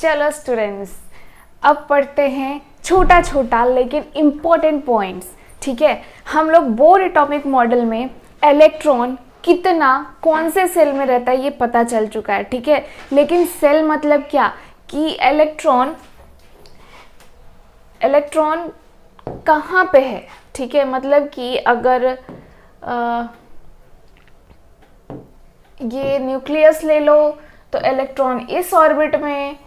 चलो स्टूडेंट्स, अब पढ़ते हैं छोटा छोटा लेकिन इम्पोर्टेंट पॉइंट्स। ठीक है, हम लोग बोर एटॉमिक मॉडल में इलेक्ट्रॉन कितना कौन से सेल में रहता है ये पता चल चुका है। ठीक है, लेकिन सेल मतलब क्या कि इलेक्ट्रॉन कहाँ पे है। ठीक है, मतलब कि अगर ये न्यूक्लियस ले लो तो इलेक्ट्रॉन इस ऑर्बिट में,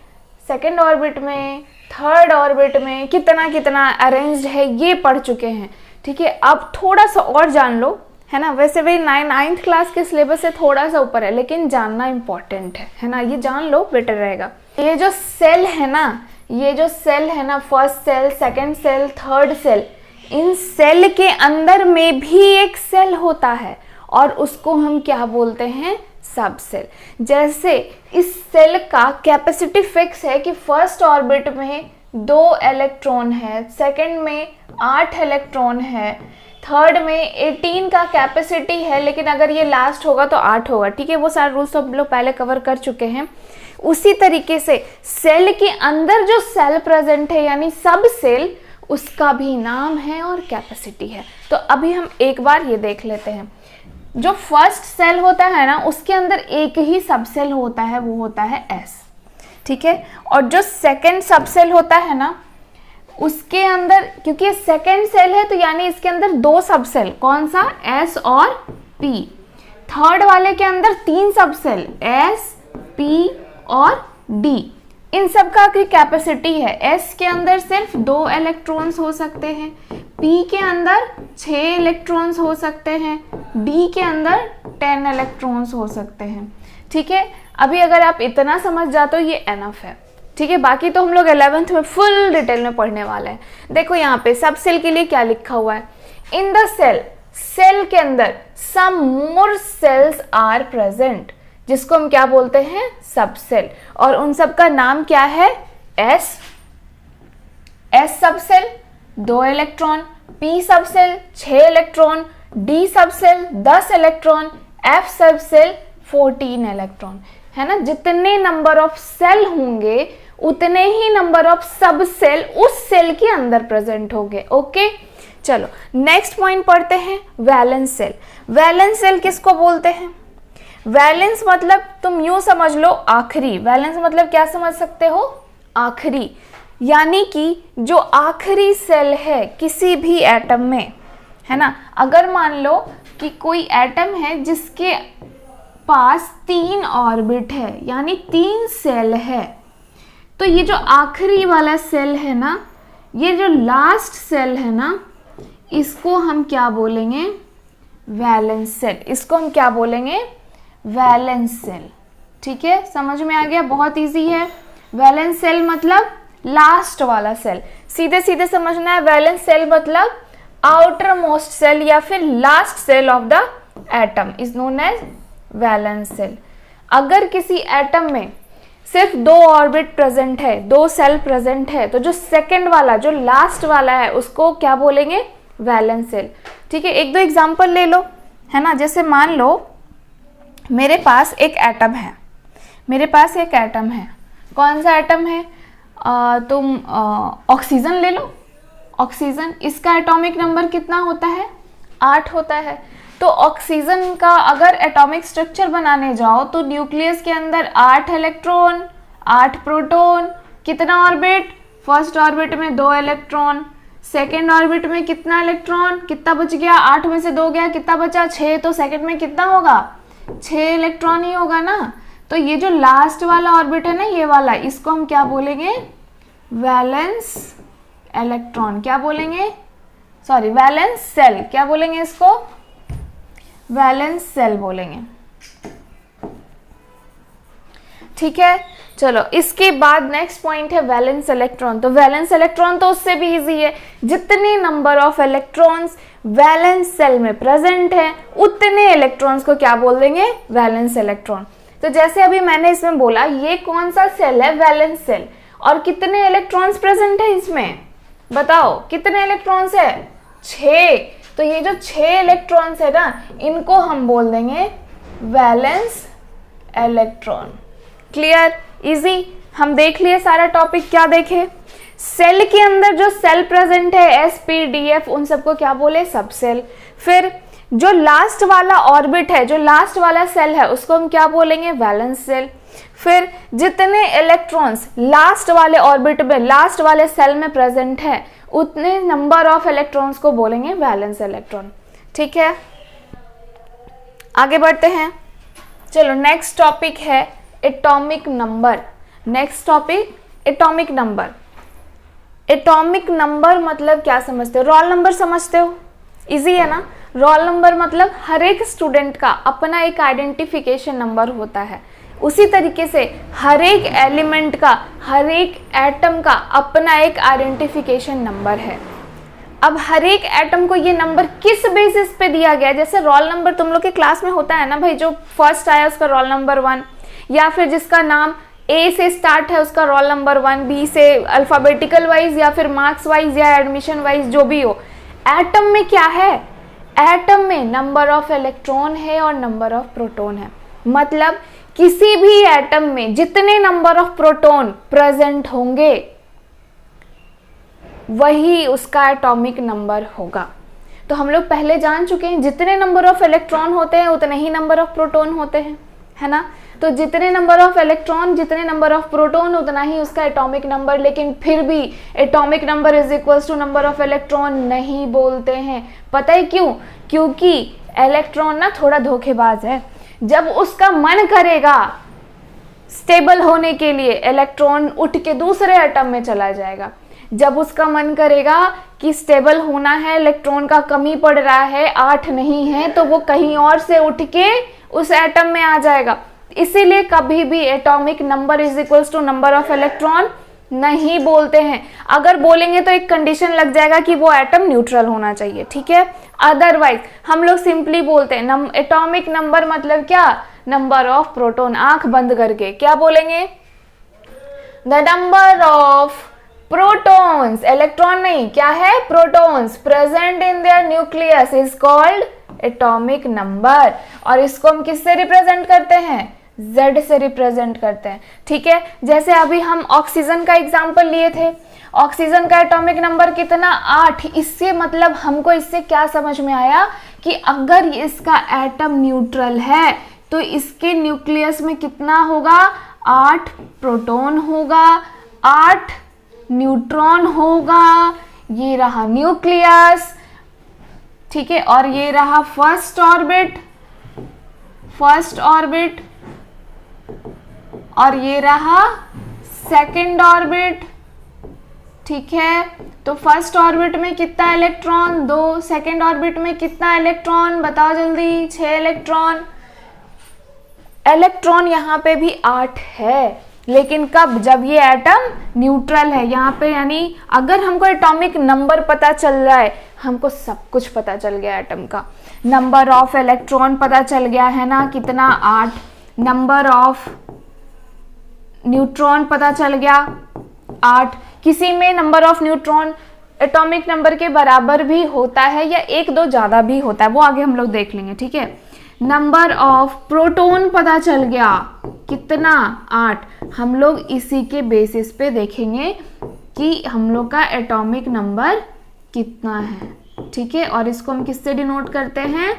सेकेंड ऑर्बिट में, थर्ड ऑर्बिट में कितना अरेंज्ड है ये पढ़ चुके हैं। ठीक है, अब थोड़ा सा और जान लो, है ना। वैसे भी 9th क्लास के सिलेबस से थोड़ा सा ऊपर है, लेकिन जानना इम्पोर्टेंट है ना। ये जान लो, बेटर रहेगा। ये जो सेल है ना, first cell, second cell, third cell, इन सेल के अंदर में भी एक सेल होता है और उसको हम क्या बोलते हैं, सब सेल। जैसे इस सेल का कैपेसिटी फिक्स है कि फर्स्ट ऑर्बिट में 2 इलेक्ट्रॉन है, सेकंड में 8 इलेक्ट्रॉन है, थर्ड में 18 का कैपेसिटी है, लेकिन अगर ये लास्ट होगा तो 8 होगा। ठीक है, वो सारे रूल्स हम लोग पहले कवर कर चुके हैं। उसी तरीके से सेल के अंदर जो सेल प्रेजेंट है यानी सब सेल, उसका भी नाम है और कैपेसिटी है। तो अभी हम एक बार ये देख लेते हैं। जो फर्स्ट सेल होता है ना, उसके अंदर एक ही सब सेल होता है, वो होता है S। ठीक है, और जो सेकेंड सब सेल होता है ना, उसके अंदर, क्योंकि सेकेंड सेल है तो यानी इसके अंदर 2 सब सेल, कौन सा, S और P। थर्ड वाले के अंदर 3 सब सेल, S, P और D। इन सब का की कैपेसिटी है, S के अंदर सिर्फ 2 इलेक्ट्रॉन्स हो सकते हैं, P के अंदर 6 इलेक्ट्रॉन्स हो सकते हैं, D के अंदर 10 इलेक्ट्रॉन्स हो सकते हैं। ठीक है, अभी अगर आप इतना समझ जाते हो ये एनफ है। ठीक है, बाकी तो हम लोग 11th में फुल डिटेल में पढ़ने वाले हैं। देखो यहाँ पे सब सेल के लिए क्या लिखा हुआ है, इन द सेल के अंदर सम मोर सेल्स आर प्रेजेंट, जिसको हम क्या बोलते हैं, सब सेल। और उन सब का नाम क्या है, S सब सेल 2 इलेक्ट्रॉन, P सब सेल 6 इलेक्ट्रॉन, D सब सेल 10 इलेक्ट्रॉन, F सब सेल 14 इलेक्ट्रॉन। है ना, जितने नंबर ऑफ सेल होंगे उतने ही नंबर ऑफ सब सेल उस सेल के अंदर प्रेजेंट होंगे। ओके, चलो नेक्स्ट पॉइंट पढ़ते हैं, वैलेंस सेल। वैलेंस सेल किसको बोलते हैं, वैलेंस मतलब तुम यूं समझ लो आखिरी। वैलेंस मतलब क्या समझ सकते हो, आखिरी, यानी कि जो आखिरी सेल है किसी भी एटम में, है ना। अगर मान लो कि कोई एटम है जिसके पास 3 ऑर्बिट है यानी 3 सेल है, तो ये जो आखिरी वाला सेल है ना, ये जो लास्ट सेल है ना, इसको हम क्या बोलेंगे, वैलेंस सेल। इसको हम क्या बोलेंगे, वैलेंस सेल। ठीक है, समझ में आ गया, बहुत इजी है। वैलेंस सेल मतलब लास्ट वाला सेल, सीधे सीधे समझना है। वैलेंस सेल मतलब आउटर मोस्ट सेल या फिर last shell of the atom is known as valence shell. अगर किसी एटम में सिर्फ 2 ऑर्बिट प्रेजेंट है, 2 सेल प्रेजेंट है, तो जो सेकंड वाला, जो लास्ट वाला है, उसको क्या बोलेंगे, वैलेंस सेल। ठीक है, 1-2 एग्जांपल ले लो, है ना। जैसे मान लो मेरे पास एक एटम है, कौन सा एटम है, तुम ऑक्सीजन ले लो। ऑक्सीजन, इसका एटॉमिक नंबर कितना होता है, 8 होता है। तो ऑक्सीजन का अगर एटॉमिक स्ट्रक्चर बनाने जाओ तो न्यूक्लियस के अंदर 8 इलेक्ट्रॉन, 8 प्रोटॉन, कितना ऑर्बिट, फर्स्ट ऑर्बिट में 2 इलेक्ट्रॉन, सेकेंड ऑर्बिट में कितना इलेक्ट्रॉन, कितना बच गया, 8 में से 2 गया, कितना बचा, 6। तो सेकेंड में कितना होगा, 6 इलेक्ट्रॉन ही होगा ना। तो ये जो लास्ट वाला ऑर्बिट है ना, ये वाला, इसको हम क्या बोलेंगे, वैलेंस इलेक्ट्रॉन। क्या बोलेंगे, सॉरी, वैलेंस सेल। क्या बोलेंगे इसको, वैलेंस सेल बोलेंगे। ठीक है, चलो इसके बाद नेक्स्ट पॉइंट है वैलेंस इलेक्ट्रॉन। तो वैलेंस इलेक्ट्रॉन तो उससे भी इजी है, जितने number of electrons valence shell में प्रेजेंट है उतने इलेक्ट्रॉन्स को क्या बोल देंगे, वैलेंस इलेक्ट्रॉन। तो जैसे अभी मैंने इसमें बोला, ये कौन सा सेल है, वैलेंस सेल, और कितने इलेक्ट्रॉन्स प्रेजेंट है इसमें, बताओ कितने इलेक्ट्रॉन्स है, 6। तो ये जो 6 इलेक्ट्रॉन्स है ना, इनको हम बोल देंगे वैलेंस इलेक्ट्रॉन। Clear, easy. हम देख लिए सारा टॉपिक। क्या देखे? सेल के अंदर जो सेल प्रेजेंट है एस पी डी एफ, उन सबको क्या बोले? सब सेल। फिर जो लास्ट वाला ऑर्बिट है, जो लास्ट वाला सेल है, उसको हम क्या बोलेंगे? Valence shell. फिर जितने इलेक्ट्रॉन्स लास्ट वाले ऑर्बिट में, लास्ट वाले सेल में प्रेजेंट है, उतने नंबर ऑफ इलेक्ट्रॉन्स को बोलेंगे वैलेंस इलेक्ट्रॉन। ठीक है, आगे बढ़ते हैं। चलो नेक्स्ट टॉपिक है atomic number. Next topic atomic number. Atomic number मतलब क्या समझते हो? रोल नंबर समझते हो? इजी है ना? रोल नंबर मतलब हर एक स्टूडेंट का अपना एक आइडेंटिफिकेशन नंबर होता है। उसी तरीके से हर एक एलिमेंट का, हर एक एटम का अपना एक आइडेंटिफिकेशन नंबर है। अब हर एक एटम को ये नंबर किस बेसिस पे दिया गया है? जैसे रोल नंबर तुम लोग के क्लास में होता है ना भाई, जो फर्स्ट आया उसका रोल नंबर 1, या फिर जिसका नाम ए से स्टार्ट है उसका रोल नंबर 1, बी से अल्फाबेटिकल वाइज या फिर मार्क्स वाइज या एडमिशन वाइज, जो भी हो। एटम में क्या है? एटम में नंबर ऑफ इलेक्ट्रॉन है और नंबर ऑफ प्रोटॉन है। मतलब किसी भी एटम में जितने नंबर ऑफ प्रोटॉन प्रेजेंट होंगे वही उसका एटॉमिक नंबर होगा। तो हम लोग पहले जान चुके हैं जितने नंबर ऑफ इलेक्ट्रॉन होते हैं उतने ही नंबर ऑफ प्रोटॉन होते हैं, है ना? तो जितने नंबर ऑफ इलेक्ट्रॉन, जितने नंबर ऑफ प्रोटॉन, उतना ही उसका एटॉमिक नंबर। लेकिन फिर भी atomic number is equals to number of electron नहीं बोलते हैं। पता है क्यों? क्योंकि इलेक्ट्रॉन ना थोड़ा धोखेबाज है। जब उसका मन करेगा स्टेबल होने के लिए, इलेक्ट्रॉन उठ के दूसरे एटम में चला जाएगा। जब उसका मन करेगा कि स्टेबल होना है, इलेक्ट्रॉन का कमी पड़ रहा है, 8 नहीं है, तो वो कहीं और से उठ के उस एटम में आ जाएगा। इसीलिए कभी भी atomic number is equals to number of electron नहीं बोलते हैं। अगर बोलेंगे तो एक कंडीशन लग जाएगा कि वो एटम न्यूट्रल होना चाहिए, ठीक है? अदरवाइज हम लोग सिंपली बोलते हैं एटॉमिक नंबर मतलब क्या? Number of proton. आंख बंद करके क्या बोलेंगे? The number of protons, electron नहीं, क्या है? Protons present in their nucleus is called atomic number. और इसको हम किससे रिप्रेजेंट करते हैं? Z से रिप्रेजेंट करते हैं, ठीक है? जैसे अभी हम ऑक्सीजन का एग्जांपल लिए थे, ऑक्सीजन का एटॉमिक नंबर कितना? 8। इससे मतलब हमको इससे क्या समझ में आया कि अगर इसका एटम न्यूट्रल है तो इसके न्यूक्लियस में कितना होगा? 8 प्रोटॉन होगा, 8 न्यूट्रॉन होगा। ये रहा न्यूक्लियस, ठीक है? और ये रहा फर्स्ट ऑर्बिट, फर्स्ट ऑर्बिट, और ये रहा सेकंड ऑर्बिट, ठीक है? तो फर्स्ट ऑर्बिट में कितना इलेक्ट्रॉन? 2। सेकंड ऑर्बिट में कितना इलेक्ट्रॉन? बताओ जल्दी। 6 इलेक्ट्रॉन। इलेक्ट्रॉन यहाँ पे भी 8 है, लेकिन कब? जब ये एटम न्यूट्रल है यहाँ पे। यानी अगर हमको एटॉमिक नंबर पता चल रहा है, हमको सब कुछ पता चल गया एटम का। नंबर ऑफ इलेक्ट्रॉन पता चल गया है ना, कितना? 8। नंबर ऑफ न्यूट्रॉन पता चल गया, 8। किसी में number of neutron atomic number के बराबर भी होता है या 1-2 ज्यादा भी होता है, वो आगे हम लोग देख लेंगे, ठीक है? नंबर ऑफ प्रोटॉन पता चल गया, कितना? 8। हम लोग इसी के बेसिस पे देखेंगे कि हम लोग का एटॉमिक नंबर कितना है, ठीक है? और इसको हम किससे डिनोट करते हैं?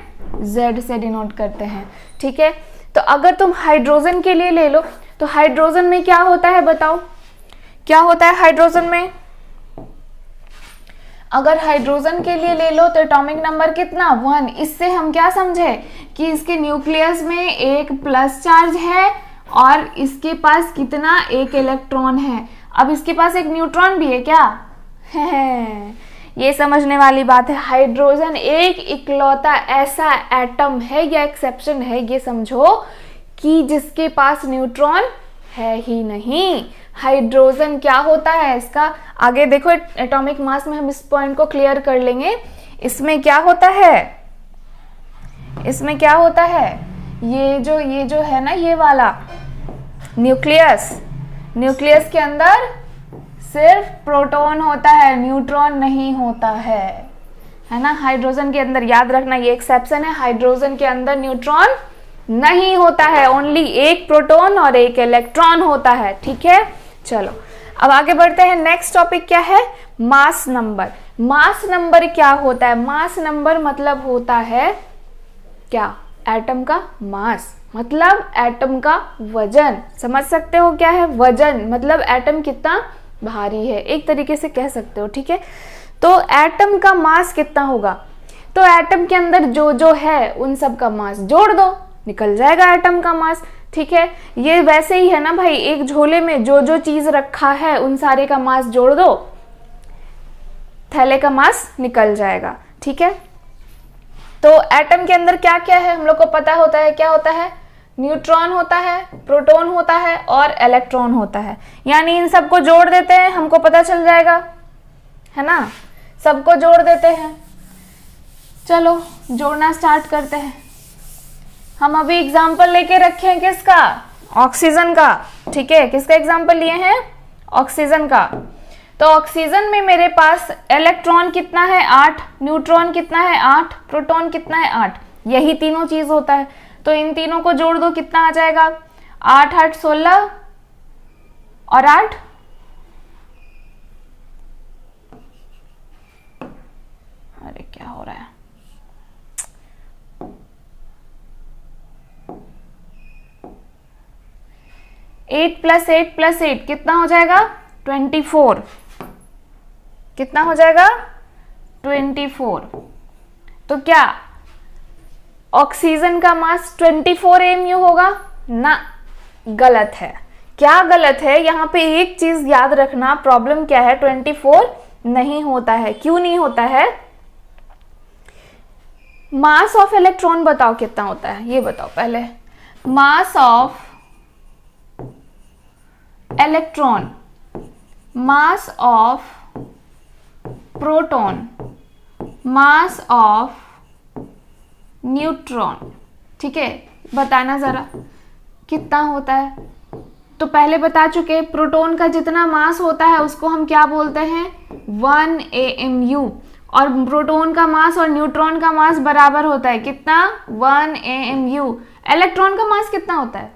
Z से डिनोट करते हैं, ठीक है? तो अगर तुम हाइड्रोजन के लिए ले लो तो हाइड्रोजन में क्या होता है? बताओ क्या होता है हाइड्रोजन में? अगर हाइड्रोजन के लिए ले लो तो एटॉमिक नंबर कितना? 1। इससे हम क्या समझे कि इसके न्यूक्लियस में एक प्लस चार्ज है और इसके पास कितना? 1 इलेक्ट्रॉन है। अब इसके पास एक न्यूट्रॉन भी है क्या? ये समझने वाली बात है। हाइड्रोजन एक इकलौता ऐसा एटम है या एक्सेप्शन है, ये समझो, कि जिसके पास न्यूट्रॉन है ही नहीं। हाइड्रोजन क्या होता है इसका? आगे देखो एटॉमिक मास में हम इस पॉइंट को क्लियर कर लेंगे। इसमें क्या होता है? इसमें क्या होता है? ये जो है ना, ये वाला न्यूक्लियस, न्यूक्लियस के अंदर सिर्फ प्रोटॉन होता है, न्यूट्रॉन नहीं होता है ना? हाइड्रोजन के अंदर, याद रखना ये एक्सेप्शन है, हाइड्रोजन के अंदर न्यूट्रॉन नहीं होता है, ओनली 1 प्रोटॉन और 1 इलेक्ट्रॉन होता है, ठीक है? चलो अब आगे बढ़ते हैं। नेक्स्ट टॉपिक क्या है? Mass number. मास नंबर क्या होता है? मास नंबर मतलब होता है क्या? एटम का मास, मतलब एटम का वजन। समझ सकते हो क्या है वजन? मतलब एटम कितना भारी है, एक तरीके से कह सकते हो, ठीक है। तो एटम का मास कितना होगा? तो एटम के अंदर जो जो है उन सब का मास जोड़ दो, निकल जाएगा एटम का मास, ठीक है। ये वैसे ही है ना भाई, एक झोले में जो जो चीज रखा है उन सारे का मास जोड़ दो, थैले का मास निकल जाएगा, ठीक है। तो एटम के अंदर क्या क्या है हम लोग को पता होता है। क्या होता है? न्यूट्रॉन होता है, प्रोटॉन होता है और इलेक्ट्रॉन होता है। यानी इन सबको जोड़ देते हैं, हमको पता चल जाएगा, है ना। सबको जोड़ देते हैं। चलो जोड़ना स्टार्ट करते हैं। हम अभी एग्जाम्पल लेके रखे हैं किसका? ऑक्सीजन का, ठीक है। किसका एग्जाम्पल लिए हैं? ऑक्सीजन का। तो ऑक्सीजन में मेरे पास इलेक्ट्रॉन कितना है? 8, न्यूट्रॉन कितना है? 8, प्रोटॉन कितना है? 8। यही तीनों चीज होता है। तो इन तीनों को जोड़ दो, कितना आ जाएगा? 8 8 16 और 8 अरे क्या हो रहा है? 8 + 8 + 8 कितना हो जाएगा? 24। कितना हो जाएगा? 24। तो क्या ऑक्सीजन का मास 24 mu होगा? ना, गलत है। क्या गलत है? यहाँ पे एक चीज याद रखना, प्रॉब्लम क्या है? 24 नहीं होता है। क्यों नहीं होता है? मास ऑफ इलेक्ट्रॉन बताओ कितना होता है, ये बताओ पहले। मास of electron, mass of proton, mass of neutron, ठीक है। बताना जरा कितना होता है। तो पहले बता चुके, प्रोटॉन का जितना मास होता है उसको हम क्या बोलते हैं? 1 AMU। और प्रोटॉन का मास और न्यूट्रॉन का मास बराबर होता है कितना? 1 AMU। इलेक्ट्रॉन का मास कितना होता है?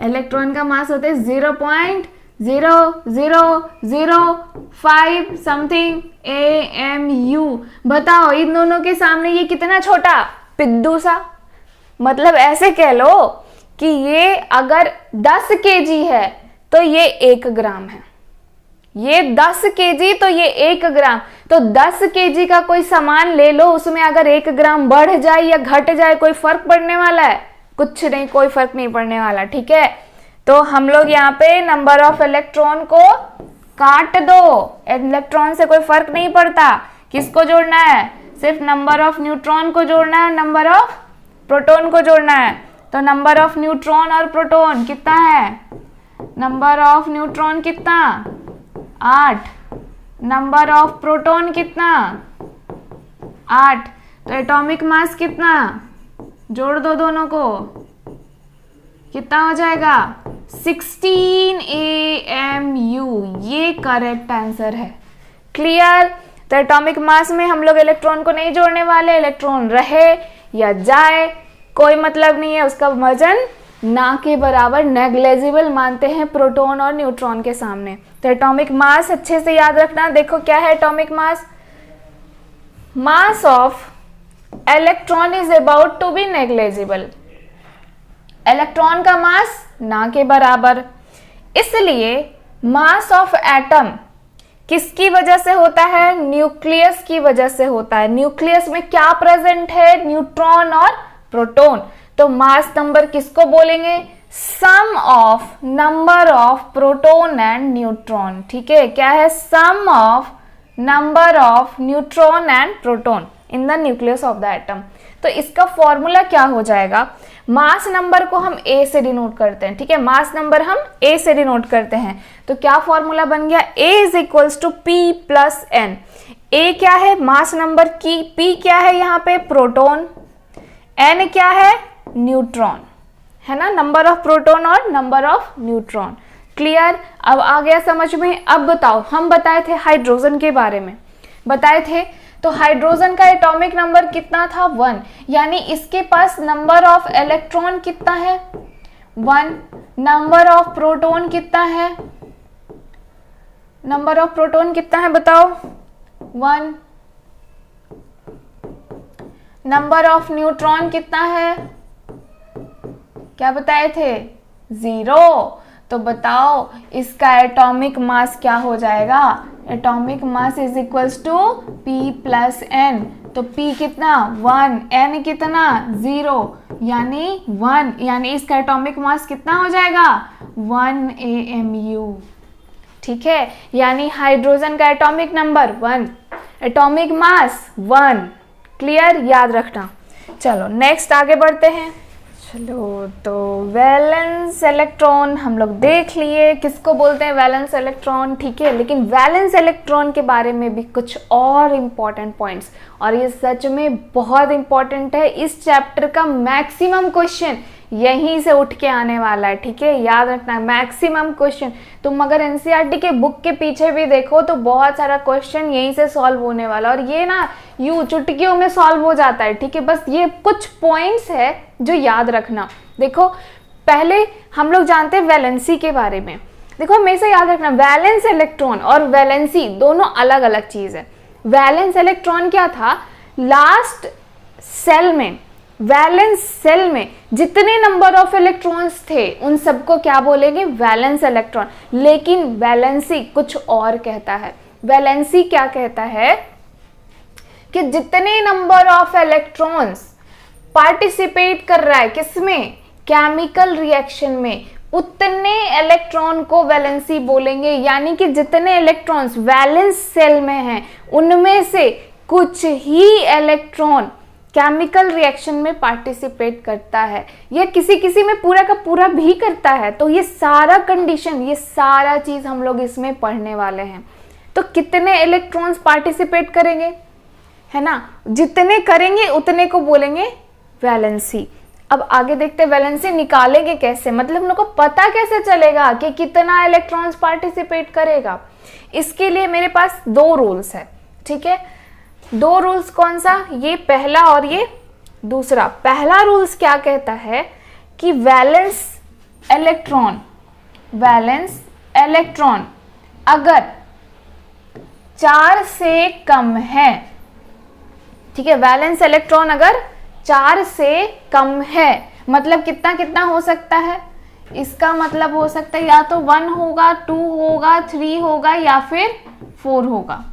इलेक्ट्रॉन का मास होता है 0.0005 समथिंग AMU। बताओ इन दोनों के सामने ये कितना छोटा पिद्दू सा। मतलब ऐसे कह लो कि ये अगर 10 kg है तो ये 1 ग्राम है। ये 10 kg तो ये 1 ग्राम। तो 10 kg का कोई सामान ले लो, उसमें अगर 1 ग्राम बढ़ जाए या घट जाए, कोई फर्क पड़ने वाला है? कुछ नहीं, कोई फर्क नहीं पड़ने वाला, ठीक है। तो हम लोग यहाँ पे नंबर ऑफ इलेक्ट्रॉन को काट दो, इलेक्ट्रॉन से कोई फर्क नहीं पड़ता। किसको जोड़ना है? सिर्फ नंबर ऑफ न्यूट्रॉन को जोड़ना है, नंबर ऑफ प्रोटॉन को जोड़ना है। तो नंबर ऑफ न्यूट्रॉन और प्रोटॉन कितना है? नंबर ऑफ न्यूट्रॉन कितना? 8। नंबर ऑफ प्रोटॉन कितना? 8। तो एटॉमिक मास कितना? जोड़ दो दोनों को, कितना हो जाएगा? 16 AMU। ये करेक्ट आंसर है। क्लियर? तो एटॉमिक मास में हम लोग इलेक्ट्रॉन को नहीं जोड़ने वाले। इलेक्ट्रॉन रहे या जाए कोई मतलब नहीं है, उसका वजन ना के बराबर, नेग्लेजिबल मानते हैं प्रोटॉन और न्यूट्रॉन के सामने। तो एटॉमिक मास अच्छे से याद रखना। देखो क्या है atomic mass? Mass of electron is about to be negligible. Electron का मास ना के बराबर, इसलिए मास ऑफ एटम किसकी वजह से होता है? न्यूक्लियस की वजह से होता है। न्यूक्लियस में क्या प्रेजेंट है? न्यूट्रॉन और प्रोटॉन। तो मास नंबर किसको बोलेंगे? Sum of number of proton and neutron, ठीक है। क्या है? Sum of number of neutron and proton in the nucleus of the atom. तो इसका फॉर्मूला क्या हो जाएगा? मास नंबर को हम A से डिनोट करते हैं, ठीक है। मास नंबर हम A से डिनोट करते हैं। तो क्या फॉर्मूला बन गया? A = P + N। A क्या है? मास नंबर की। P क्या है यहाँ पे? प्रोटॉन। N क्या है? न्यूट्रॉन, है ना। नंबर ऑफ प्रोटॉन और नंबर ऑफ न्यूट्रॉन। क्लियर? अब आ गया समझ में। अब बताओ, हम बताए थे हाइड्रोजन के बारे में, बताए थे। तो हाइड्रोजन का एटॉमिक नंबर कितना था? 1। यानी इसके पास नंबर ऑफ इलेक्ट्रॉन कितना है? 1। नंबर ऑफ प्रोटॉन कितना है? नंबर ऑफ प्रोटॉन कितना है बताओ? 1। नंबर ऑफ न्यूट्रॉन कितना है? क्या बताए थे? 0। तो बताओ इसका एटॉमिक मास क्या हो जाएगा? Atomic mass is equals to P plus N। तो P कितना? 1, N कितना? 0, यानी 1, यानी इसका एटॉमिक मास कितना हो जाएगा? 1 AMU। ठीक है, यानी हाइड्रोजन का atomic number 1, atomic mass 1। Clear, याद रखना। चलो नेक्स्ट आगे बढ़ते हैं। चलो तो वैलेंस इलेक्ट्रॉन हम लोग देख लिए, किसको बोलते हैं वैलेंस इलेक्ट्रॉन। ठीक है, लेकिन वैलेंस इलेक्ट्रॉन के बारे में भी कुछ और इम्पॉर्टेंट पॉइंट्स, और ये सच में बहुत इम्पॉर्टेंट है। इस चैप्टर का मैक्सिमम क्वेश्चन यहीं से उठ के आने वाला है। ठीक है, याद रखना मैक्सिमम क्वेश्चन। तुम अगर एनसीईआरटी के बुक के पीछे भी देखो तो बहुत सारा क्वेश्चन यहीं से सॉल्व होने वाला, और ये ना यूं चुटकियों में सॉल्व हो जाता है। ठीक है, बस ये कुछ पॉइंट्स है जो याद रखना। देखो पहले हम लोग जानते हैं वैलेंसी के बारे में। देखो हमेशा याद रखना वैलेंस इलेक्ट्रॉन और वैलेंसी दोनों अलग अलग चीज है। वैलेंस इलेक्ट्रॉन क्या था? लास्ट सेल में, वैलेंस सेल में जितने नंबर ऑफ इलेक्ट्रॉन्स थे उन सबको क्या बोलेंगे? Valence electron. लेकिन वैलेंसी कुछ और कहता है। वैलेंसी क्या कहता है कि जितने नंबर ऑफ इलेक्ट्रॉन्स पार्टिसिपेट कर रहा है किसमें? केमिकल रिएक्शन में, उतने इलेक्ट्रॉन को वैलेंसी बोलेंगे। यानी कि जितने इलेक्ट्रॉन्स वैलेंस सेल में हैं उनमें से कुछ ही इलेक्ट्रॉन केमिकल रिएक्शन में पार्टिसिपेट करता है, या किसी किसी में पूरा का पूरा भी करता है। तो ये सारा कंडीशन, ये सारा चीज हम लोग इसमें पढ़ने वाले हैं। तो कितने इलेक्ट्रॉन्स पार्टिसिपेट करेंगे, है ना? जितने करेंगे उतने को बोलेंगे वैलेंसी। अब आगे देखते हैं वैलेंसी निकालेंगे कैसे, मतलब हम लोग को पता कैसे चलेगा कि कितना इलेक्ट्रॉन्स पार्टिसिपेट करेगा। इसके लिए मेरे पास 2 रूल्स है। ठीक है, 2 रूल्स कौन सा? ये पहला और ये दूसरा। पहला रूल्स क्या कहता है कि वैलेंस इलेक्ट्रॉन अगर 4 से कम है, ठीक है, वैलेंस इलेक्ट्रॉन अगर 4 से कम है, मतलब कितना कितना हो सकता है? इसका मतलब हो सकता है या तो 1 होगा, 2 होगा, 3 होगा या फिर 4 होगा।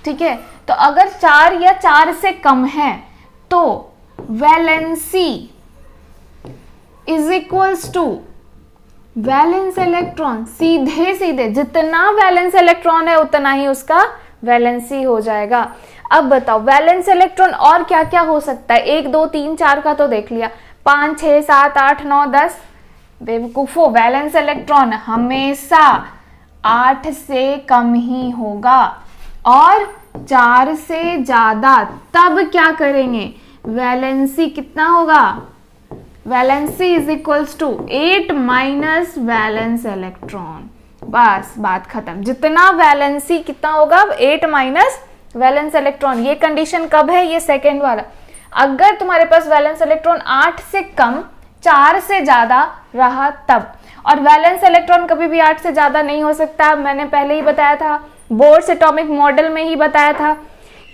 ठीक है, तो अगर 4 या 4 से कम है तो valency is equals to valence electron. सीधे सीधे जितना वैलेंस इलेक्ट्रॉन है उतना ही उसका वैलेंसी हो जाएगा। अब बताओ वैलेंस इलेक्ट्रॉन और क्या क्या हो सकता है? 1 2 3 4 का तो देख लिया, 5 6 7 8 9 10। बेवकूफो, वैलेंस इलेक्ट्रॉन हमेशा 8 से कम ही होगा और 4 से ज्यादा। तब क्या करेंगे? वैलेंसी कितना होगा? Valency is equals to 8 minus valence electron. बस बात खत्म। जितना वैलेंसी कितना होगा? 8 माइनस वैलेंस इलेक्ट्रॉन। ये कंडीशन कब है? ये सेकेंड वाला। अगर तुम्हारे पास वैलेंस इलेक्ट्रॉन 8 से कम 4 से ज्यादा रहा तब। और वैलेंस इलेक्ट्रॉन कभी भी 8 से ज्यादा नहीं हो सकता। मैंने पहले ही बताया था, बोर्ड्स एटॉमिक मॉडल में ही बताया था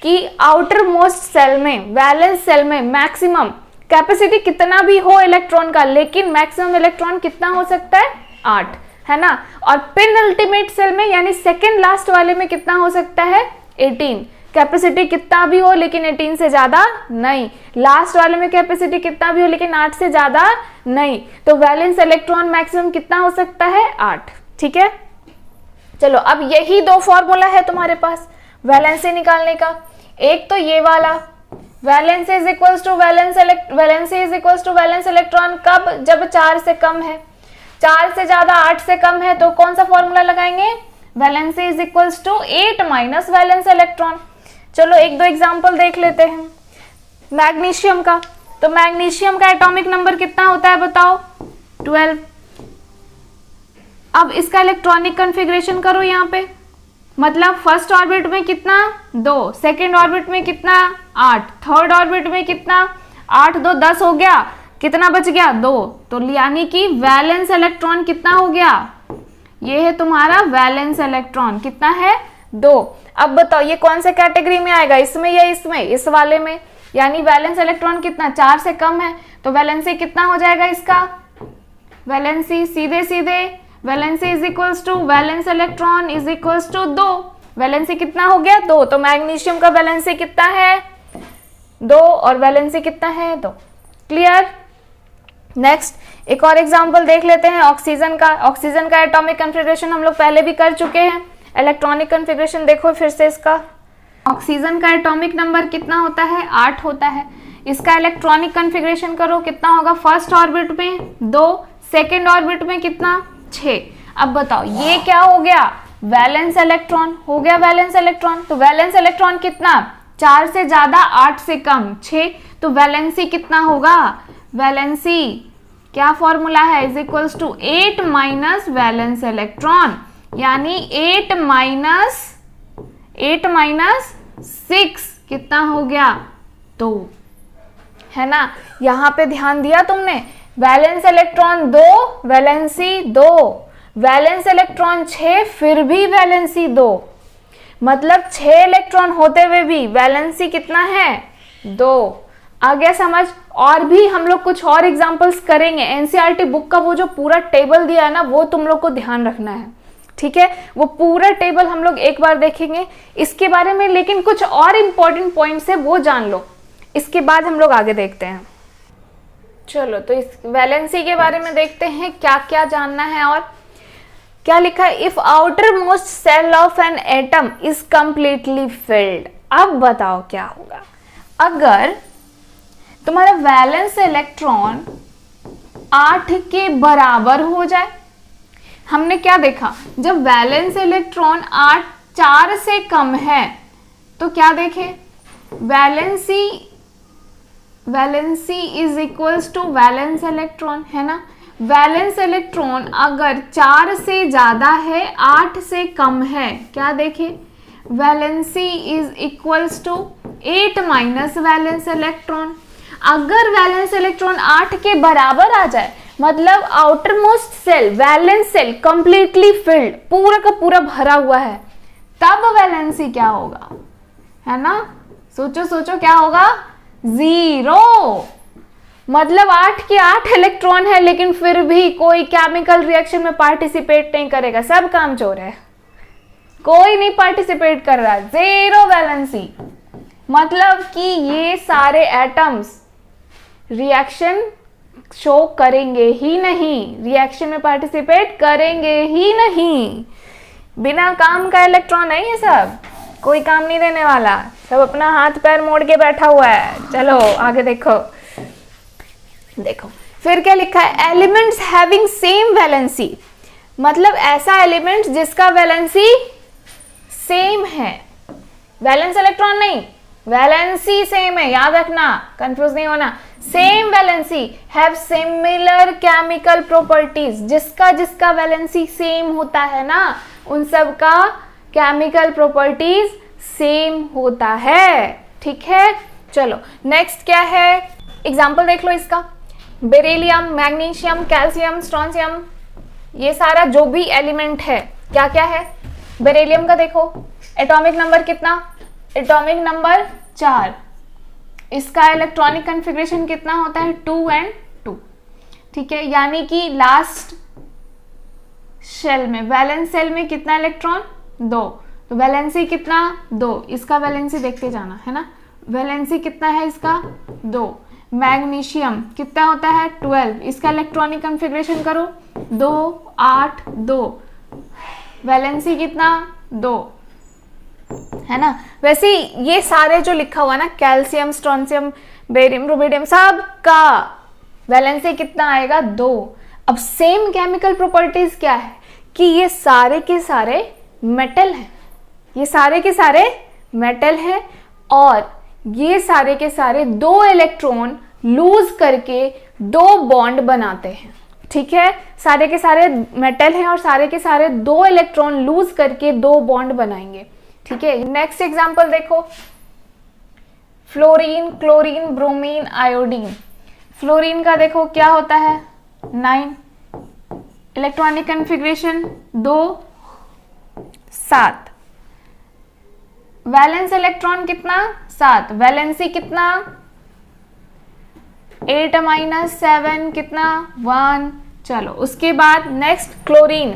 कि आउटर मोस्ट सेल में, वैलेंस सेल में मैक्सिमम कैपेसिटी कितना भी हो इलेक्ट्रॉन का, लेकिन मैक्सिमम इलेक्ट्रॉन कितना हो सकता है? 8, है ना? और पेनल्टीमेट सेल में यानी सेकेंड लास्ट वाले में कितना हो सकता है? 18। कैपेसिटी कितना भी हो लेकिन 18 से ज्यादा नहीं। लास्ट वाले में कैपेसिटी कितना भी हो लेकिन 8 से ज्यादा नहीं। तो वैलेंस इलेक्ट्रॉन मैक्सिमम कितना हो सकता है? 8। ठीक है, चलो अब यही 2 फॉर्मूला है तुम्हारे पास वैलेंसी निकालने का। एक तो ये वाला valency is equals to valence electron कब? जब 4 से कम है। 4 से ज्यादा 8 से कम है तो कौन सा फॉर्मूला लगाएंगे? Valency is equals to 8 minus valence electron. चलो 1-2 एग्जांपल देख लेते हैं। मैग्नीशियम का, तो मैग्नीशियम का एटॉमिक नंबर कितना होता है बताओ? 12। अब इसका इलेक्ट्रॉनिक कॉन्फ़िगरेशन करो यहाँ पे, मतलब फर्स्ट ऑर्बिट में कितना? 2, सेकेंड ऑर्बिट में कितना? 8, थर्ड ऑर्बिट में कितना? 8 2 10 हो गया, कितना बच गया? 2। तो यानी कि वैलेंस इलेक्ट्रॉन कितना हो गया? ये है तुम्हारा वैलेंस इलेक्ट्रॉन, कितना है 2। अब बताओ ये कौन से कैटेगरी में आएगा, इसमें या इसमें, इस वाले में, यानी वैलेंस इलेक्ट्रॉन कितना 4 से कम है, तो वैलेंसी कितना हो जाएगा इसका, वैलेंसी सीधे सीधे valency is equals to valence electron is equals to 2, valency कितना हो गया 2, तो मैग्नीशियम का वैलेंसी कितना है 2 और वैलेंसी कितना है 2। क्लियर। नेक्स्ट एक और एग्जांपल देख लेते हैं ऑक्सीजन का। ऑक्सीजन का एटॉमिक कॉन्फ़िगरेशन हम लोग पहले भी कर चुके हैं। इलेक्ट्रॉनिक कॉन्फ़िगरेशन देखो फिर से इसका। ऑक्सीजन का एटॉमिक नंबर कितना होता है 8 होता है। इसका इलेक्ट्रॉनिक कॉन्फ़िगरेशन करो कितना होगा, फर्स्ट ऑर्बिट में 2, सेकेंड ऑर्बिट में कितना 6। अब बताओ ये क्या हो गया, वैलेंस इलेक्ट्रॉन हो गया, वैलेंस इलेक्ट्रॉन। तो वैलेंस इलेक्ट्रॉन कितना 4 से ज्यादा 8 से कम 6, तो वैलेंसी कितना होगा, वैलेंसी क्या फॉर्मूला है, is equals to 8 minus valence electron, यानी 8 माइनस 6 कितना हो गया 2, है ना। यहां पे ध्यान दिया तुमने, valence electron 2 valency 2, valence electron 6 फिर भी वैलेंसी 2, मतलब 6 इलेक्ट्रॉन होते हुए भी वैलेंसी कितना है 2। आ गया समझ। और भी हम लोग कुछ और एग्जांपल्स करेंगे। एनसीईआरटी बुक का वो जो पूरा टेबल दिया है ना, वो तुम लोग को ध्यान रखना है, ठीक है। वो पूरा टेबल हम लोग एक बार देखेंगे इसके बारे में, लेकिन कुछ और इंपॉर्टेंट पॉइंट्स है वो जान लो, इसके बाद हम लोग आगे देखते हैं। चलो तो इस वैलेंसी के बारे में देखते हैं क्या क्या जानना है। और क्या लिखा है, if outermost shell of an atom is completely filled. अब बताओ क्या होगा अगर तुम्हारा वैलेंस इलेक्ट्रॉन 8 के बराबर हो जाए। हमने क्या देखा, जब वैलेंस इलेक्ट्रॉन 4 से कम है तो क्या देखे, valency is equals to valence electron, है ना। वैलेंस इलेक्ट्रॉन अगर 4 से ज्यादा है 8 से कम है, क्या देखे, valency is equals to 8 minus valence electron. अगर वैलेंस इलेक्ट्रॉन 8 के बराबर आ जाए, मतलब outermost shell valence shell completely filled, पूरा का पूरा भरा हुआ है, तब वैलेंसी क्या होगा, है ना। सोचो सोचो क्या होगा, 0। मतलब 8 के 8 इलेक्ट्रॉन है लेकिन फिर भी कोई केमिकल रिएक्शन में पार्टिसिपेट नहीं करेगा, सब काम चोर है, कोई नहीं पार्टिसिपेट कर रहा, 0 वैलेंसी। मतलब कि ये सारे एटम्स रिएक्शन शो करेंगे ही नहीं, रिएक्शन में पार्टिसिपेट करेंगे ही नहीं। बिना काम का इलेक्ट्रॉन है ये सब, कोई काम नहीं देने वाला, सब अपना हाथ पैर मोड़ के बैठा हुआ है। चलो आगे देखो फिर क्या लिखा है, एलिमेंट्स हैविंग सेम वैलेंसी, मतलब ऐसा एलिमेंट जिसका वैलेंसी सेम है, वैलेंस इलेक्ट्रॉन नहीं, वैलेंसी सेम है, याद रखना, कंफ्यूज नहीं होना। Same valency have similar chemical properties, जिसका वैलेंसी सेम होता है ना, उन सब का केमिकल प्रॉपर्टीज सेम होता है, ठीक है। चलो नेक्स्ट क्या है, एग्जांपल देख लो इसका। बेरिलियम, मैग्नीशियम, कैल्शियम, स्ट्रोंशियम, ये सारा जो भी एलिमेंट है क्या क्या है। बेरिलियम का देखो एटॉमिक नंबर कितना, एटॉमिक नंबर 4, इसका इलेक्ट्रॉनिक कॉन्फ़िगरेशन कितना होता है 2 and 2, ठीक है। यानी कि लास्ट शेल में, वैलेंस सेल में कितना इलेक्ट्रॉन 2, तो वैलेंसी कितना 2, इसका वैलेंसी देखते जाना, है ना। वैलेंसी कितना है इसका 2। मैग्नीशियम कितना होता है 12, इसका इलेक्ट्रॉनिक कॉन्फ़िगरेशन करो 2 8 2, वैलेंसी कितना 2, है ना। वैसे ये सारे जो लिखा हुआ ना, कैल्शियम, स्ट्रोंशियम, बेरियम, रुबिडियम, सब का वैलेंसी कितना आएगा 2। अब सेम केमिकल प्रॉपर्टीज क्या है कि ये सारे के सारे मेटल हैं, ये सारे के सारे मेटल हैं और ये सारे के सारे 2 इलेक्ट्रॉन लूज करके 2 बॉन्ड बनाते हैं, ठीक है। सारे के सारे मेटल हैं और सारे के सारे 2 इलेक्ट्रॉन लूज करके 2 बॉन्ड बनाएंगे, ठीक है। नेक्स्ट एग्जांपल देखो, fluorine, chlorine, bromine, iodine. Fluorine का देखो क्या होता है 9, इलेक्ट्रॉनिक कन्फिग्रेशन 2 7, वैलेंस इलेक्ट्रॉन कितना 7, वैलेंसी कितना 8 - 7 कितना 1। चलो उसके बाद नेक्स्ट क्लोरीन,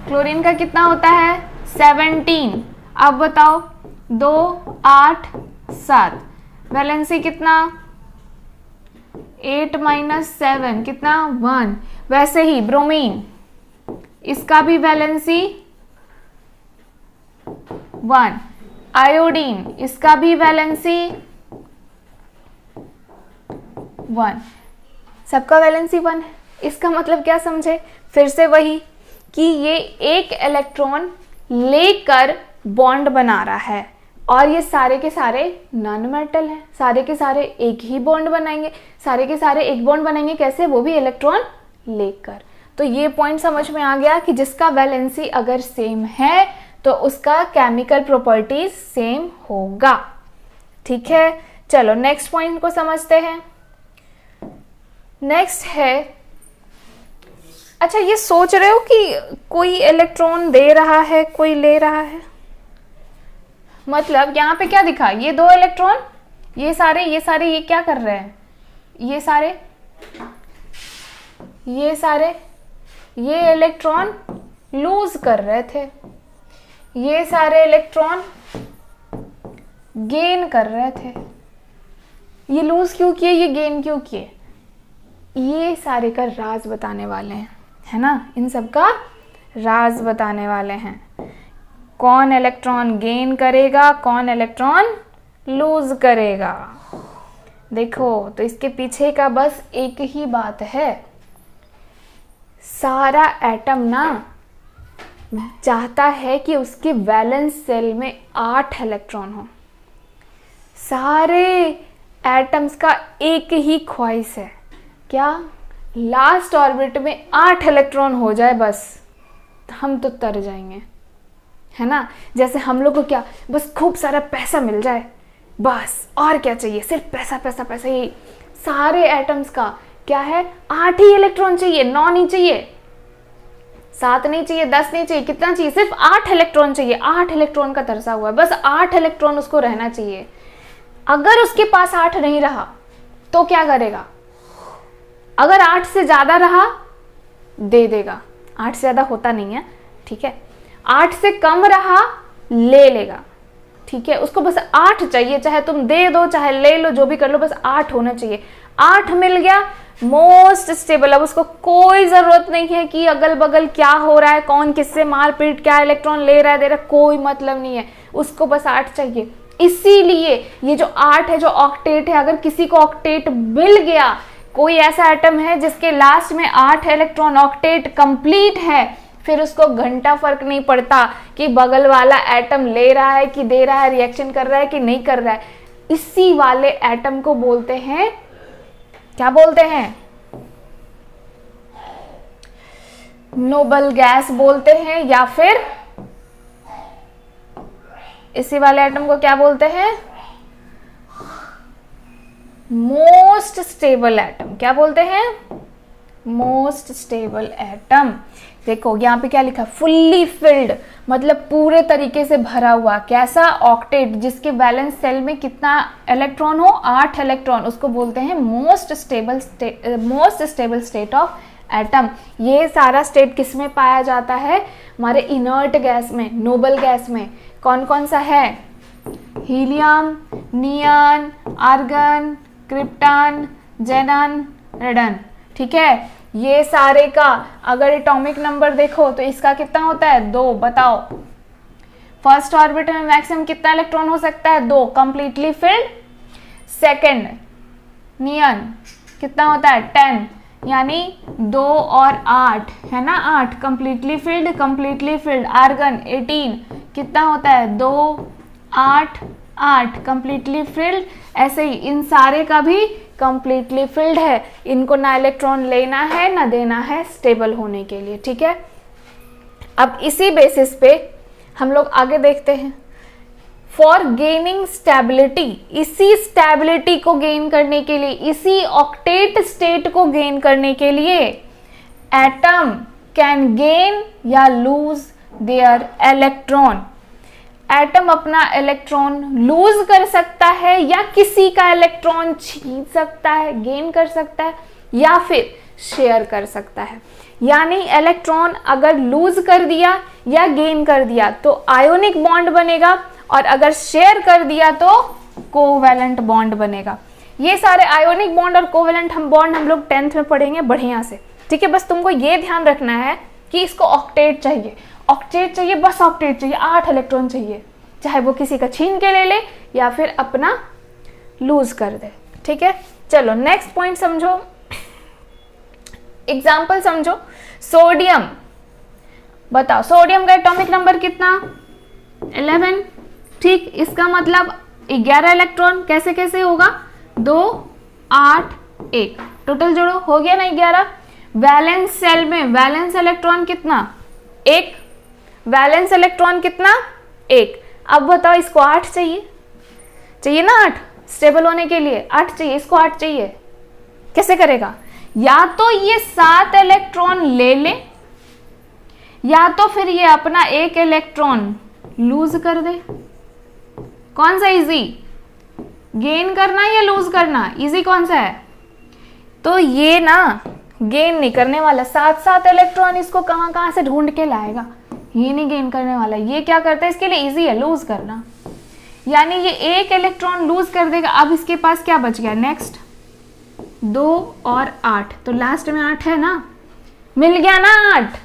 क्लोरीन का कितना होता है 17। अब बताओ 2 8 7, वैलेंसी कितना 8 - 7 कितना 1। वैसे ही ब्रोमीन, इसका भी वैलेंसी 1। आयोडीन, इसका भी वैलेंसी 1, सबका वैलेंसी 1 है। इसका मतलब क्या समझे, फिर से वही कि ये एक इलेक्ट्रॉन लेकर बॉन्ड बना रहा है और ये सारे के सारे नॉन मेटल हैं, सारे के सारे एक ही बॉन्ड बनाएंगे, सारे के सारे एक बॉन्ड बनाएंगे कैसे, वो भी इलेक्ट्रॉन लेकर। तो ये पॉइंट समझ में आ गया कि जिसका वैलेंसी अगर सेम है तो उसका केमिकल प्रॉपर्टीज सेम होगा। ठीक है, चलो नेक्स्ट पॉइंट को समझते हैं। नेक्स्ट है, अच्छा ये सोच रहे हो कि कोई इलेक्ट्रॉन दे रहा है कोई ले रहा है, मतलब यहाँ पे क्या दिखा, ये 2 इलेक्ट्रॉन, ये सारे ये क्या कर रहे हैं, ये सारे ये इलेक्ट्रॉन लूज कर रहे थे, ये सारे इलेक्ट्रॉन गेन कर रहे थे। ये लूज क्यों किए, ये गेन क्यों किए, ये सारे का राज बताने वाले हैं, है ना। इन सब का राज बताने वाले हैं, कौन इलेक्ट्रॉन गेन करेगा कौन इलेक्ट्रॉन लूज करेगा। देखो तो इसके पीछे का बस एक ही बात है, सारा एटम ना चाहता है कि उसके वैलेंस सेल में 8 इलेक्ट्रॉन हो। सारे एटम्स का एक ही ख्वाहिश है, क्या, लास्ट ऑर्बिट में 8 इलेक्ट्रॉन हो जाए, बस हम तो तर जाएंगे, है ना। जैसे हम लोग को क्या, बस खूब सारा पैसा मिल जाए, बस और क्या चाहिए, सिर्फ पैसा पैसा पैसा। यही सारे एटम्स का क्या है, 8 ही इलेक्ट्रॉन चाहिए, 9 नहीं चाहिए, 7 नहीं चाहिए, 10 नहीं चाहिए, कितना चाहिए, सिर्फ 8 इलेक्ट्रॉन चाहिए। 8 इलेक्ट्रॉन का तरसा हुआ है, बस 8 इलेक्ट्रॉन उसको रहना चाहिए। अगर उसके पास 8 नहीं रहा तो क्या करेगा, अगर 8 से ज्यादा रहा दे देगा, 8 से ज्यादा होता नहीं है, ठीक है। 8 से कम रहा ले लेगा, ठीक है। उसको बस 8 चाहिए, चाहे तुम दे दो चाहे ले लो, जो भी कर लो, बस 8 होना चाहिए। 8 मिल गया, मोस्ट स्टेबल। अब उसको कोई जरूरत नहीं है कि अगल बगल क्या हो रहा है, कौन किससे मारपीट, क्या इलेक्ट्रॉन ले रहा है दे रहा है, कोई मतलब नहीं है, उसको बस 8 चाहिए। इसीलिए ये जो 8 है, जो ऑक्टेट है, अगर किसी को ऑक्टेट मिल गया, कोई ऐसा एटम है जिसके लास्ट में 8 इलेक्ट्रॉन, ऑक्टेट कंप्लीट है, फिर उसको घंटा फर्क नहीं पड़ता कि बगल वाला एटम ले रहा है कि दे रहा है, रिएक्शन कर रहा है कि नहीं कर रहा है। इसी वाले एटम को बोलते हैं, क्या बोलते हैं, नोबल गैस बोलते हैं, या फिर इसी वाले एटम को क्या बोलते हैं, मोस्ट स्टेबल एटम। क्या बोलते हैं, मोस्ट स्टेबल एटम। देखो यहाँ पे क्या लिखा, फुल्ली फिल्ड, मतलब पूरे तरीके से भरा हुआ। कैसा, ऑक्टेट, जिसके वैलेंस सेल में कितना इलेक्ट्रॉन हो, 8 इलेक्ट्रॉन, उसको बोलते हैं most stable state of atom. ये सारा स्टेट किस में पाया जाता है, हमारे इनर्ट गैस में, नोबल गैस में। कौन कौन सा है, हीलियम, नियन, आर्गन, क्रिप्टन, जेनन, रेडन, ठीक है। ये सारे का अगर एटॉमिक नंबर देखो तो इसका कितना होता है, 2। बताओ फर्स्ट ऑर्बिट में मैक्सिमम कितना इलेक्ट्रॉन हो सकता है, 2, कंप्लीटली फिल्ड। सेकंड नियन कितना होता है, 10, यानी 2 और 8 है ना, 8 कंप्लीटली फिल्ड। आर्गन 18 कितना होता है, 2 8 8 कंप्लीटली फिल्ड। ऐसे ही इन सारे का भी कंप्लीटली फिल्ड है, इनको ना इलेक्ट्रॉन लेना है ना देना है स्टेबल होने के लिए, ठीक है। अब इसी बेसिस पे हम लोग आगे देखते हैं, फॉर गेनिंग स्टेबिलिटी, इसी स्टेबिलिटी को गेन करने के लिए, इसी ऑक्टेट स्टेट को गेन करने के लिए एटम कैन गेन या लूज देयर इलेक्ट्रॉन। एटम अपना इलेक्ट्रॉन लूज कर सकता है या किसी का इलेक्ट्रॉन छीन सकता है, गेन कर सकता है, या फिर शेयर कर सकता है। यानी इलेक्ट्रॉन अगर लूज कर दिया या गेन कर दिया तो आयोनिक बॉन्ड बनेगा, और अगर शेयर कर दिया तो कोवैलेंट बॉन्ड बनेगा। ये सारे आयोनिक बॉन्ड और कोवैलेंट बॉन्ड हम लोग 10th में पढ़ेंगे बढ़िया से, ठीक है। बस तुमको ये ध्यान रखना है कि इसको ऑक्टेट चाहिए, ऑक्टेट चाहिए, बस ऑक्टेट चाहिए, 8 इलेक्ट्रॉन चाहिए, चाहे वो किसी का छीन के ले ले या फिर अपना लूज कर दे, ठीक है। चलो नेक्स्ट पॉइंट समझो, एग्जाम्पल समझो। सोडियम, बताओ सोडियम का एटॉमिक नंबर कितना? 11, ठीक। इसका मतलब 11 इलेक्ट्रॉन कैसे कैसे होगा? 2, 8, 1, टोटल जोड़ो, हो गया ना 11। वैलेंस सेल में वैलेंस इलेक्ट्रॉन कितना? 1। वैलेंस इलेक्ट्रॉन कितना? 1। अब बताओ इसको 8 चाहिए, चाहिए ना 8 स्टेबल होने के लिए, 8 चाहिए, इसको 8 चाहिए, कैसे करेगा? या तो ये 7 इलेक्ट्रॉन ले ले, या तो फिर ये अपना 1 इलेक्ट्रॉन लूज कर दे। कौन सा इजी? गेन करना या लूज करना? इजी कौन सा है? तो ये ना गेन नहीं करने वाला, 7 इलेक्ट्रॉन इसको कहां कहां से ढूंढ के लाएगा, ये नहीं गेन करने वाला। ये क्या करता है, इसके लिए इजी है लूज करना, यानी ये 1 इलेक्ट्रॉन लूज कर देगा। अब इसके पास क्या बच गया? नेक्स्ट 2 और 8, तो लास्ट में 8 है ना, मिल गया ना 8,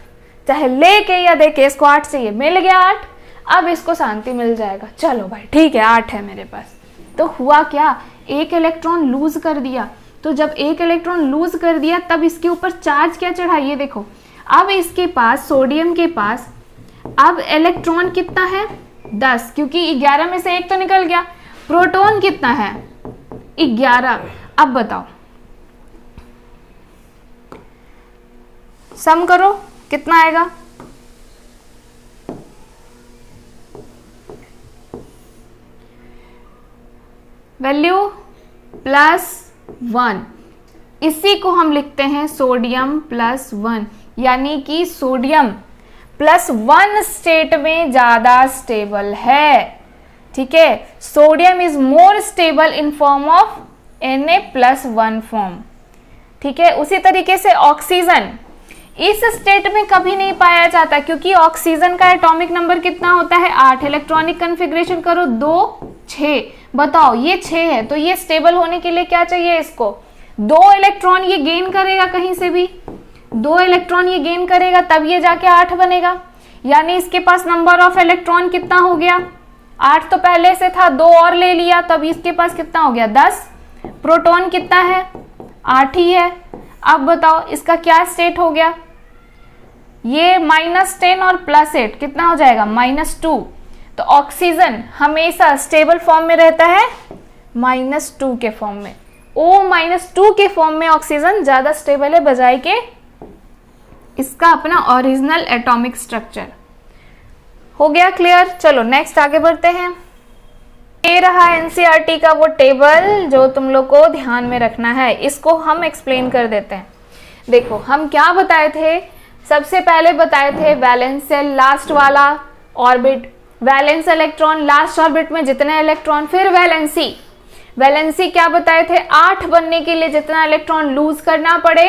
चाहे लेके या देके इसको 8 चाहिए, मिल गया 8। अब इसको शांति मिल जाएगा, चलो भाई ठीक है 8 है मेरे पास। तो हुआ क्या, 1 इलेक्ट्रॉन लूज कर दिया। तो जब 1 इलेक्ट्रॉन लूज कर दिया तब इसके ऊपर चार्ज क्या चढ़ा, ये देखो। अब इसके पास, सोडियम के पास अब इलेक्ट्रॉन कितना है? 10, क्योंकि 11 में से 1 तो निकल गया। प्रोटॉन कितना है? 11। अब बताओ सम करो कितना आएगा? वैल्यू +1, इसी को हम लिखते हैं सोडियम +1, यानी कि सोडियम +1 स्टेट में ज्यादा स्टेबल है, ठीक है। Sodium is more stable in form of Na+1 form, ठीक है। उसी तरीके से ऑक्सीजन इस स्टेट में कभी नहीं पाया जाता, क्योंकि ऑक्सीजन का एटॉमिक नंबर कितना होता है? 8। इलेक्ट्रॉनिक कन्फिग्रेशन करो 2, 6, बताओ ये 6 है, तो ये स्टेबल होने के लिए क्या चाहिए इसको? 2 इलेक्ट्रॉन ये गेन करेगा, कहीं से भी 2 इलेक्ट्रॉन ये गेन करेगा, तब ये जाके 8 बनेगा। यानी इसके पास नंबर ऑफ इलेक्ट्रॉन कितना हो गया? 8 तो पहले से था, 2 और ले लिया, तब इसके पास कितना हो गया? 10। प्रोटॉन कितना है? 8 ही है। अब बताओ इसका क्या स्टेट हो गया? ये -10 और +8 कितना हो जाएगा? -2। तो ऑक्सीजन हमेशा स्टेबल फॉर्म में रहता है -2 के फॉर्म में। O-2 के फॉर्म में ऑक्सीजन ज्यादा स्टेबल है बजाय के इसका अपना ओरिजिनल एटॉमिक स्ट्रक्चर। हो गया क्लियर? चलो नेक्स्ट आगे बढ़ते हैं। ये रहा एनसीईआरटी का वो टेबल जो तुम लोग को ध्यान में रखना है, इसको हम एक्सप्लेन कर देते हैं। देखो हम क्या बताए थे, सबसे पहले बताए थे वैलेंस सेल लास्ट वाला orbit, valence electron last orbit में जितने इलेक्ट्रॉन, फिर वैलेंसी। वैलेंसी क्या बताए थे? 8 बनने के लिए जितना इलेक्ट्रॉन लूज करना पड़े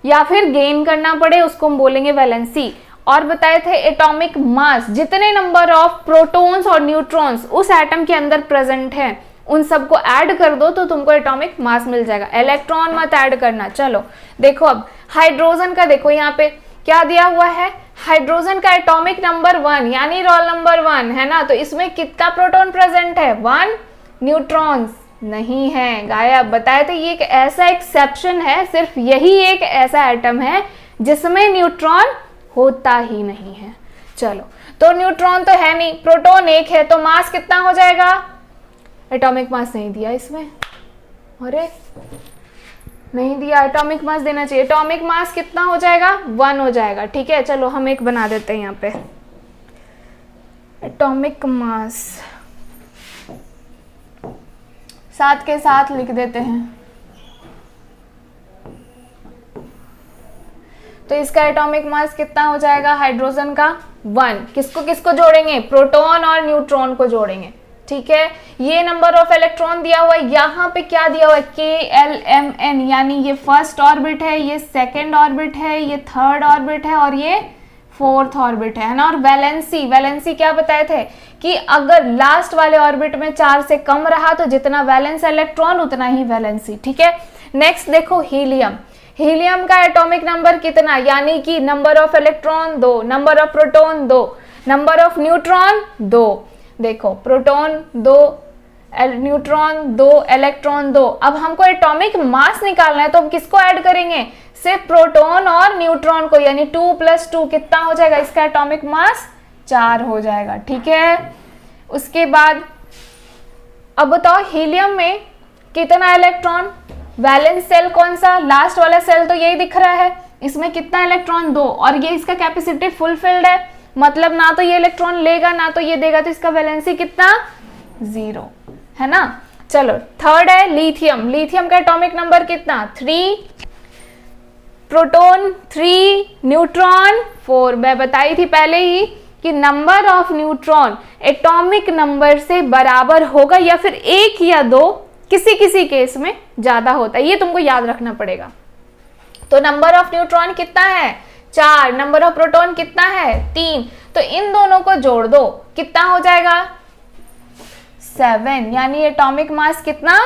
या फिर गेन करना पड़े उसको हम बोलेंगे वैलेंसी। और बताए थे एटॉमिक मास, जितने नंबर ऑफ प्रोटॉन्स और न्यूट्रॉन्स उस एटम के अंदर प्रेजेंट हैं उन सबको ऐड कर दो तो तुमको एटॉमिक मास मिल जाएगा, इलेक्ट्रॉन मत ऐड करना। चलो देखो अब हाइड्रोजन का देखो यहाँ पे क्या दिया हुआ है, हाइड्रोजन का एटॉमिक नंबर 1 यानी रोल नंबर 1 है ना, तो इसमें कितना प्रोटॉन प्रेजेंट है? 1। न्यूट्रॉन्स नहीं है, गायब। बताए थे ये एक ऐसा एक्सेप्शन है, सिर्फ यही एक ऐसा एटम है जिसमें न्यूट्रॉन होता ही नहीं है। चलो तो न्यूट्रॉन तो है नहीं, प्रोटॉन 1 है, तो मास कितना हो जाएगा? एटॉमिक मास नहीं दिया इसमें, अरे नहीं दिया, एटॉमिक मास देना चाहिए। एटॉमिक मास कितना हो जाएगा? 1 हो जाएगा, ठीक है। चलो हम एक बना देते हैं यहाँ पे, एटॉमिक मास साथ के साथ लिख देते हैं। तो इसका एटॉमिक मास कितना हो जाएगा हाइड्रोजन का 1। किसको किसको जोड़ेंगे, प्रोटॉन और न्यूट्रॉन को जोड़ेंगे, ठीक है। ये नंबर ऑफ इलेक्ट्रॉन दिया हुआ है, यहाँ पे क्या दिया हुआ है KLMN, यानी ये फर्स्ट ऑर्बिट है, ये सेकेंड ऑर्बिट है, ये थर्ड ऑर्बिट है और ये फोर्थ ऑर्बिट है ना। और वैलेंसी क्या बताए थे कि अगर लास्ट वाले ऑर्बिट में 4 से कम रहा तो जितना वैलेंस इलेक्ट्रॉन उतना ही वैलेंसी, ठीक है। नेक्स्ट देखो हीलियम का एटॉमिक नंबर कितना, यानी कि number of electron 2, number of proton 2, number of neutron 2। देखो प्रोटॉन 2, न्यूट्रॉन 2, इलेक्ट्रॉन 2। अब हमको एटॉमिक मास निकालना है तो हम किसको ऐड करेंगे, सिर्फ प्रोटॉन और न्यूट्रॉन को, यानी 2 + 2 कितना हो जाएगा, इसका एटॉमिक मास 4 हो जाएगा, ठीक है। उसके बाद अब बताओ हीलियम में कितना इलेक्ट्रॉन, वैलेंस सेल कौन सा, लास्ट वाला सेल तो यही दिख रहा है, इसमें कितना इलेक्ट्रॉन 2, और ये इसका कैपेसिटी फुलफिल्ड है, मतलब ना तो ये इलेक्ट्रॉन लेगा ना तो ये देगा, तो इसका वैलेंसी कितना 0 है ना। चलो थर्ड है लिथियम का एटॉमिक नंबर कितना 3, प्रोटॉन 3, न्यूट्रॉन 4। मैं बताई थी पहले ही कि number of neutron atomic number से बराबर होगा या फिर 1 या 2, किसी किसी केस में ज्यादा होता है, ये तुमको याद रखना पड़ेगा। तो नंबर ऑफ न्यूट्रॉन कितना है 4, नंबर ऑफ प्रोटॉन कितना है 3, तो इन दोनों को जोड़ दो कितना हो जाएगा 7, यानी एटॉमिक मास कितना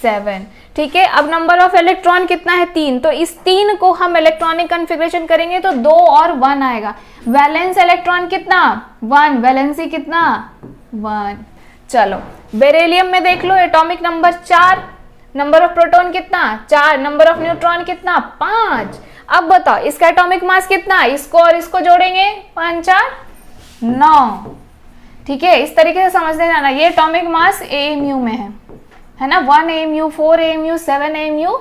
7, ठीक है। अब नंबर ऑफ इलेक्ट्रॉन कितना है 3, तो इस 3 को हम इलेक्ट्रॉनिक कन्फिग्रेशन करेंगे तो 2 और 1 आएगा। वैलेंस इलेक्ट्रॉन कितना 1, वैलेंसी कितना 1। चलो बेरिलियम में देख लो atomic number 4, number of proton कितना 4, नंबर ऑफ न्यूट्रॉन कितना 5। अब बताओ इसका एटॉमिक मास कितना, इसको और इसको जोड़ेंगे 5 4 9, ठीक है। इस तरीके से समझने जाना, ये एटॉमिक मास AMU में है ना, 1 AMU, 4 AMU, 7 AMU,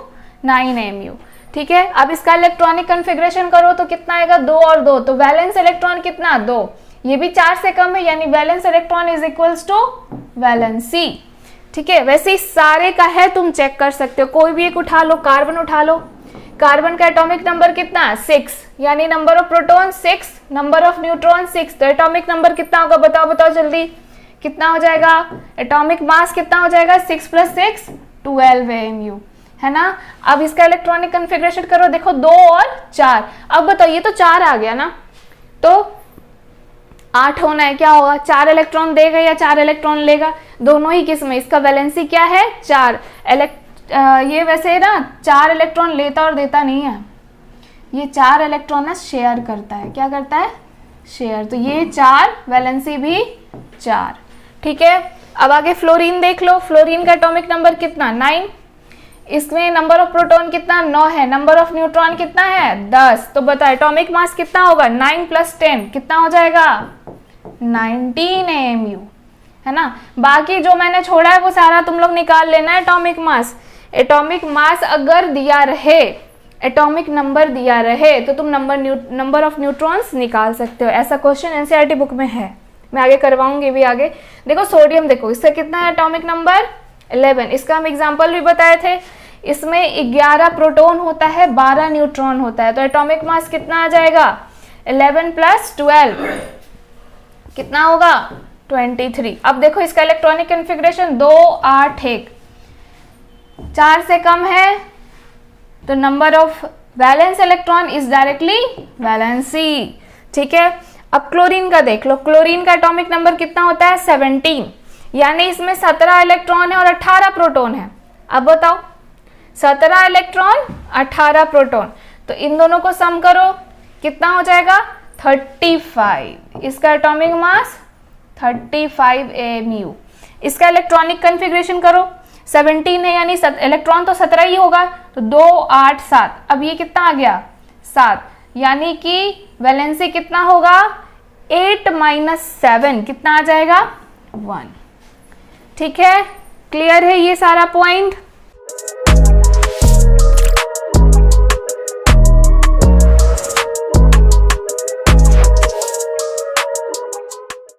9 AMU, ठीक है। अब इसका इलेक्ट्रॉनिक कन्फिग्रेशन करो तो कितना आएगा 2 और 2, तो वैलेंस इलेक्ट्रॉन कितना 2, ये भी 4 से कम है, यानी valence electron is equals to valency, ठीक है। वैसे ही सारे का है, तुम चेक कर सकते हो, कोई भी एक उठा लो, कार्बन उठा लो, कार्बन का एटॉमिक नंबर कितना 6, यानी number of proton 6, number of neutron 6, तो एटॉमिक नंबर कितना होगा बताओ जल्दी, कितना हो जाएगा, एटॉमिक मास कितना हो जाएगा 6 + 6 12 AMU, है ना। अब इसका इलेक्ट्रॉनिक कन्फिग्रेशन करो, देखो 2 और 4। अब बताओ ये तो 4 आ गया ना, तो 8 होना है, क्या होगा 4 इलेक्ट्रॉन देगा या 4 इलेक्ट्रॉन लेगा, दोनों ही किस में, इसका वैलेंसी क्या है 4। ये वैसे ना 4 इलेक्ट्रॉन लेता और देता नहीं है, ये 4 इलेक्ट्रॉन ना शेयर करता है, क्या करता है शेयर, तो ये 4 वैलेंसी भी 4, ठीक है। अब आगे फ्लोरीन देख लो, फ्लोरीन का एटॉमिक नंबर कितना 9, इसमें नंबर ऑफ प्रोटॉन कितना 9 है, नंबर ऑफ न्यूट्रॉन कितना है 10, तो बताओ एटॉमिक मास कितना होगा 9 + 10 कितना हो जाएगा 19 AMU, है ना। बाकी जो मैंने छोड़ा है वो सारा तुम लोग निकाल लेना है। एटॉमिक मास अगर दिया रहे, एटॉमिक नंबर दिया रहे तो तुम नंबर ऑफ न्यूट्रॉन्स निकाल सकते हो, ऐसा क्वेश्चन NCERT बुक में है, मैं आगे करवाऊंगी भी आगे। देखो सोडियम, देखो इसका कितना है एटॉमिक नंबर 11, इसका हम एग्जाम्पल भी बताए थे, इसमें 11 प्रोटॉन होता है 12 न्यूट्रॉन होता है, तो एटॉमिक मास कितना आ जाएगा 11 + 12 कितना होगा 23। अब देखो इसका इलेक्ट्रॉनिक कन्फिग्रेशन 2 8 1, 4 से कम है तो number of valence electron is directly valency, ठीक है। अब क्लोरीन का देख लो, क्लोरीन का एटॉमिक नंबर कितना होता है 17, यानी इसमें 17 इलेक्ट्रॉन है और 18 प्रोटॉन है। अब बताओ 17 इलेक्ट्रॉन 18 प्रोटॉन, तो इन दोनों को सम करो कितना हो जाएगा 35, इसका एटॉमिक मास 35 AMU। इसका इलेक्ट्रॉनिक कन्फिग्रेशन करो, 17 है यानी इलेक्ट्रॉन तो 17 ही होगा, तो 2 8 7, अब ये कितना आ गया 7, यानी कि वैलेंसी कितना होगा 8 - 7 कितना आ जाएगा 1, ठीक है। क्लियर है ये सारा पॉइंट।